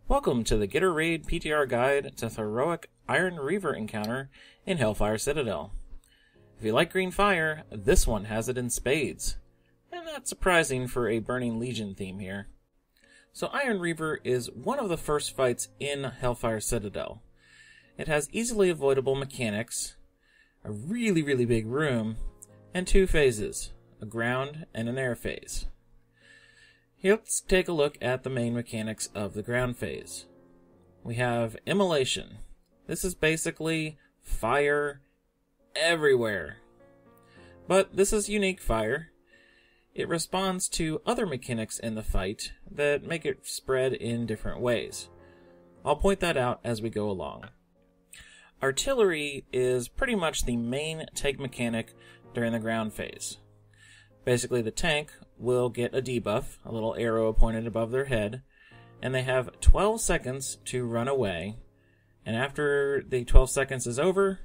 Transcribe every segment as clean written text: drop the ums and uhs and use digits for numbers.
Welcome to the Getter Raid PTR guide to the heroic Iron Reaver encounter in Hellfire Citadel. If you like green fire, this one has it in spades. And not surprising for a Burning Legion theme here. So Iron Reaver is one of the first fights in Hellfire Citadel. It has easily avoidable mechanics, a really big room, and two phases, a ground and an air phase. Let's take a look at the main mechanics of the ground phase. We have Immolation. This is basically fire everywhere. But this is unique fire. It responds to other mechanics in the fight that make it spread in different ways. I'll point that out as we go along. Artillery is pretty much the main tank mechanic during the ground phase. Basically, the tank will get a debuff, a little arrow pointed above their head, and they have 12 seconds to run away. And after the 12 seconds is over,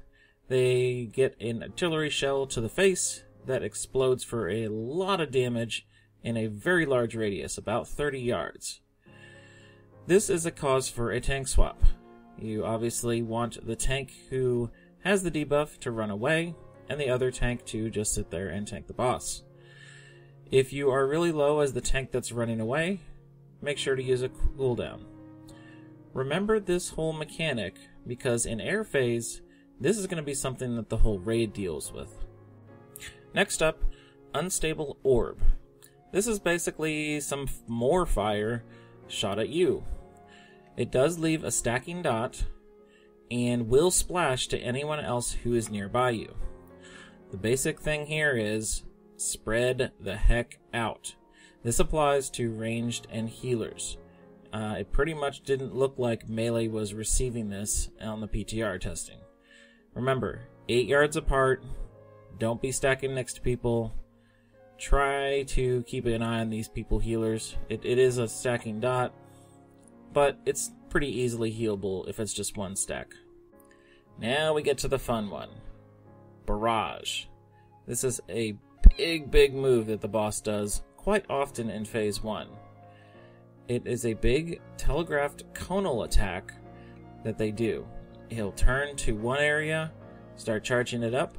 they get an artillery shell to the face that explodes for a lot of damage in a very large radius, about 30 yards. This is a cause for a tank swap. You obviously want the tank who has the debuff to run away, and the other tank to just sit there and tank the boss. If you are really low as the tank that's running away, make sure to use a cooldown. Remember this whole mechanic, because in air phase, this is going to be something that the whole raid deals with. Next up, Unstable Orb. This is basically some more fire shot at you. It does leave a stacking dot, and will splash to anyone else who is nearby you. The basic thing here is spread the heck out. This applies to ranged and healers. It pretty much didn't look like melee was receiving this on the PTR testing. Remember, 8 yards apart, don't be stacking next to people. Try to keep an eye on these people healers. It is a stacking dot, but it's pretty easily healable if it's just one stack. Now we get to the fun one. Barrage. This is a big move that the boss does quite often in phase 1. It is a big telegraphed conal attack that they do. He'll turn to one area, start charging it up,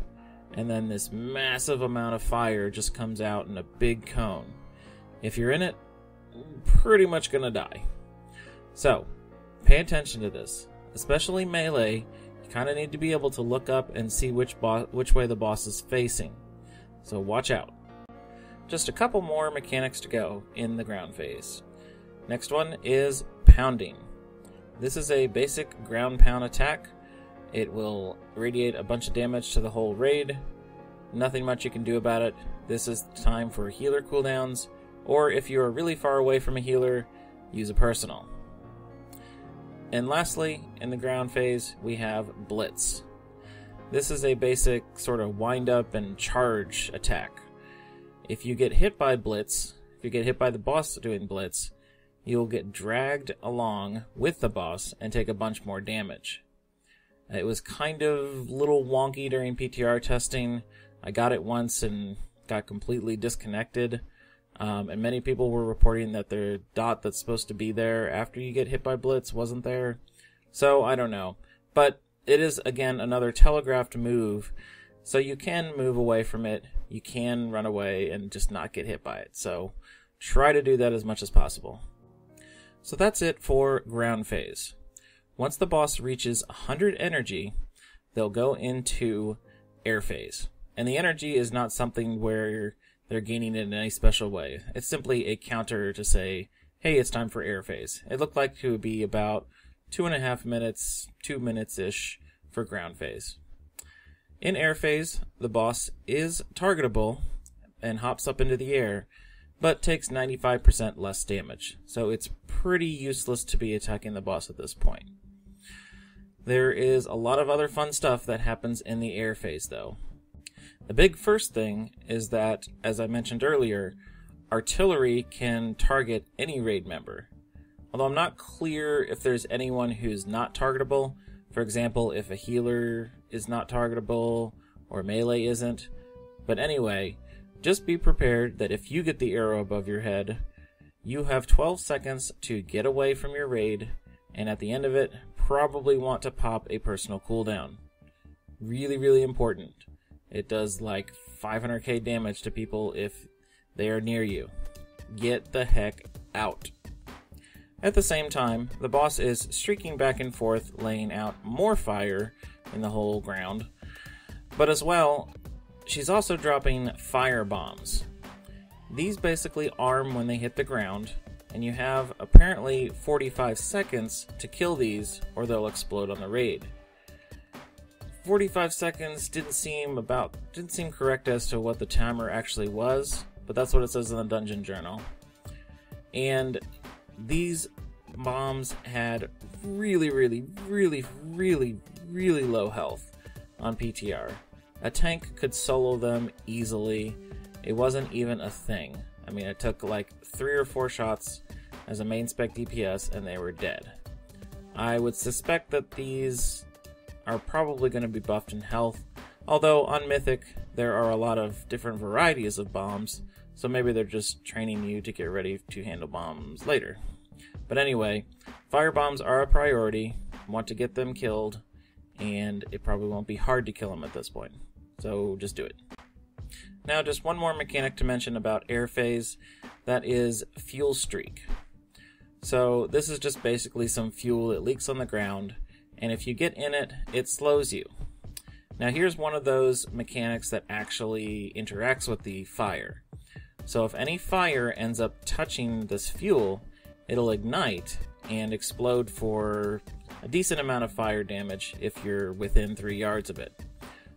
and then this massive amount of fire just comes out in a big cone. If you're in it, you're pretty much gonna die. So, pay attention to this. Especially melee, you kind of need to be able to look up and see which way the boss is facing. So watch out. Just a couple more mechanics to go in the ground phase. Next one is Pounding. This is a basic ground pound attack. It will radiate a bunch of damage to the whole raid. Nothing much you can do about it. This is time for healer cooldowns, or if you are really far away from a healer, use a personal. And lastly, in the ground phase, we have Blitz. This is a basic sort of wind up and charge attack. If you get hit by Blitz, if you get hit by the boss doing Blitz, you'll get dragged along with the boss and take a bunch more damage. It was kind of a little wonky during PTR testing. I got it once and got completely disconnected. And many people were reporting that their dot that's supposed to be there after you get hit by Blitz wasn't there. So I don't know. But it is, again, another telegraphed move, so you can move away from it, you can run away and just not get hit by it, so try to do that as much as possible. So that's it for ground phase. Once the boss reaches 100 energy, they'll go into air phase. And the energy is not something where they're gaining it in any special way. It's simply a counter to say, hey, it's time for air phase. It looked like it would be about 2.5 minutes, 2 minutes-ish for ground phase. In air phase, the boss is targetable and hops up into the air, but takes 95% less damage, so it's pretty useless to be attacking the boss at this point. There is a lot of other fun stuff that happens in the air phase, though. The big first thing is that, as I mentioned earlier, artillery can target any raid member. Although I'm not clear if there's anyone who's not targetable. For example, if a healer is not targetable or melee isn't. But anyway, just be prepared that if you get the arrow above your head, you have 12 seconds to get away from your raid and at the end of it, probably want to pop a personal cooldown. Really, really important. It does like 500k damage to people if they are near you. Get the heck out. At the same time, the boss is streaking back and forth, laying out more fire in the whole ground. But as well, she's also dropping fire bombs. These basically arm when they hit the ground, and you have apparently 45 seconds to kill these or they'll explode on the raid. 45 seconds didn't seem correct as to what the timer actually was, but that's what it says in the dungeon journal. And these bombs had really low health on PTR. A tank could solo them easily. It wasn't even a thing. I mean, it took like 3 or 4 shots as a main spec DPS and they were dead. I would suspect that these are probably going to be buffed in health, although on Mythic there are a lot of different varieties of bombs, so maybe they're just training you to get ready to handle bombs later. But anyway, fire bombs are a priority. Want to get them killed, and it probably won't be hard to kill them at this point, so just do it. Now, just one more mechanic to mention about air phase, that is fuel streak. So this is just basically some fuel that leaks on the ground, and if you get in it, it slows you. Now here's one of those mechanics that actually interacts with the fire. So if any fire ends up touching this fuel, it'll ignite and explode for a decent amount of fire damage if you're within 3 yards of it.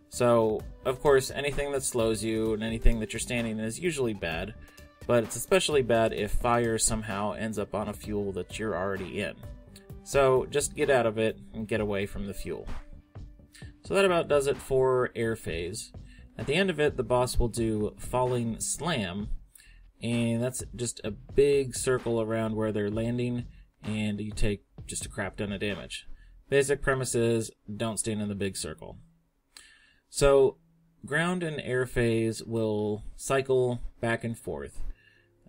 So, of course, anything that slows you and anything that you're standing in is usually bad, but it's especially bad if fire somehow ends up on a fuel that you're already in. So, just get out of it and get away from the fuel. So that about does it for air phase. At the end of it, the boss will do Falling Slam, and that's just a big circle around where they're landing, and you take just a crap ton of damage. Basic premise is, don't stand in the big circle. So, ground and air phase will cycle back and forth.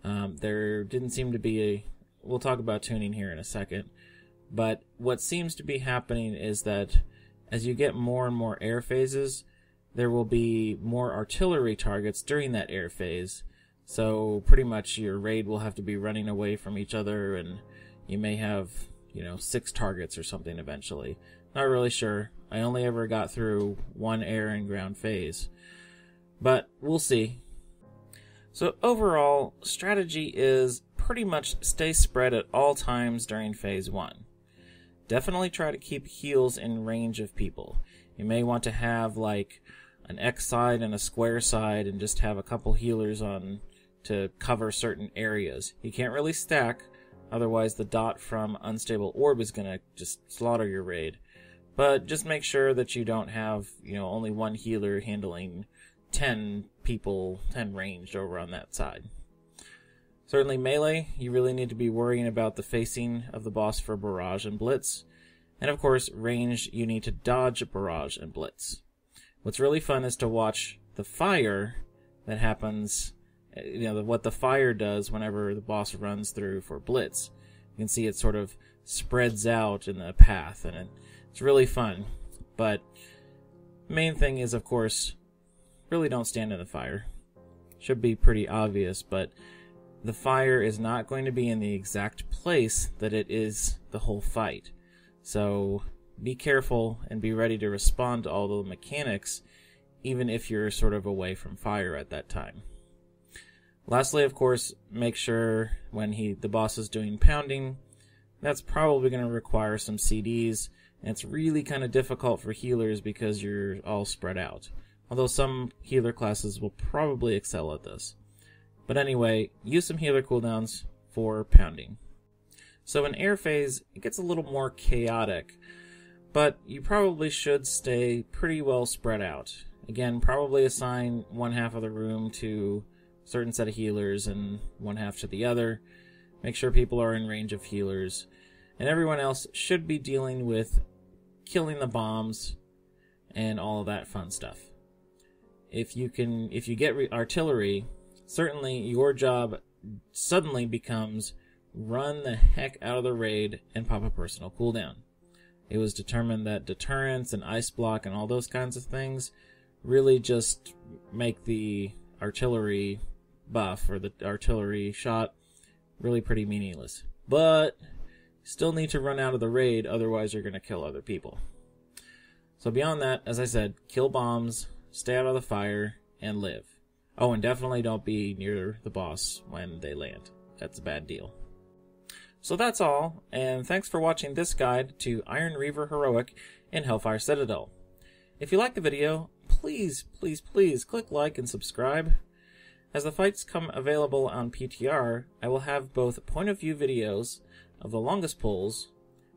There didn't seem to be we'll talk about tuning here in a second, but what seems to be happening is that as you get more and more air phases, there will be more artillery targets during that air phase, so pretty much your raid will have to be running away from each other, and you may have, 6 targets or something eventually. Not really sure. I only ever got through 1 air and ground phase, but we'll see. So overall, strategy is pretty much stay spread at all times during phase 1. Definitely try to keep heals in range of people. You may want to have like an X side and a square side and just have a couple healers on to cover certain areas. You can't really stack, otherwise the dot from Unstable Orb is going to just slaughter your raid. But just make sure that you don't have, only one healer handling 10 people, 10 ranged over on that side. Certainly melee, you really need to be worrying about the facing of the boss for barrage and blitz. And of course, range, you need to dodge barrage and blitz. What's really fun is to watch the fire that happens, what the fire does whenever the boss runs through for blitz. You can see it sort of spreads out in the path, and it's really fun. But the main thing is, of course, really don't stand in the fire. Should be pretty obvious, but the fire is not going to be in the exact place that it is the whole fight. So be careful and be ready to respond to all the mechanics, even if you're sort of away from fire at that time. Lastly, of course, make sure when the boss is doing pounding, that's probably going to require some CDs, and it's really kind of difficult for healers because you're all spread out. Although some healer classes will probably excel at this. But anyway, use some healer cooldowns for pounding. So in air phase, it gets a little more chaotic, but you probably should stay pretty well spread out. Again, probably assign one half of the room to a certain set of healers and one half to the other. Make sure people are in range of healers. And everyone else should be dealing with killing the bombs and all of that fun stuff. If you get artillery, certainly your job suddenly becomes run the heck out of the raid and pop a personal cooldown. It was determined that deterrence and ice block and all those kinds of things really just make the artillery buff or the artillery shot really pretty meaningless. But still need to run out of the raid, otherwise you're going to kill other people. So beyond that, as I said, kill bombs, stay out of the fire, and live. Oh, and definitely don't be near the boss when they land. That's a bad deal. So that's all, and thanks for watching this guide to Iron Reaver Heroic in Hellfire Citadel. If you liked the video, please click like and subscribe. As the fights come available on PTR, I will have both point of view videos of the longest pulls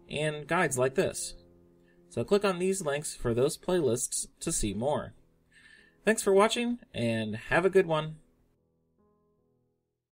and guides like this. So click on these links for those playlists to see more. Thanks for watching, and have a good one.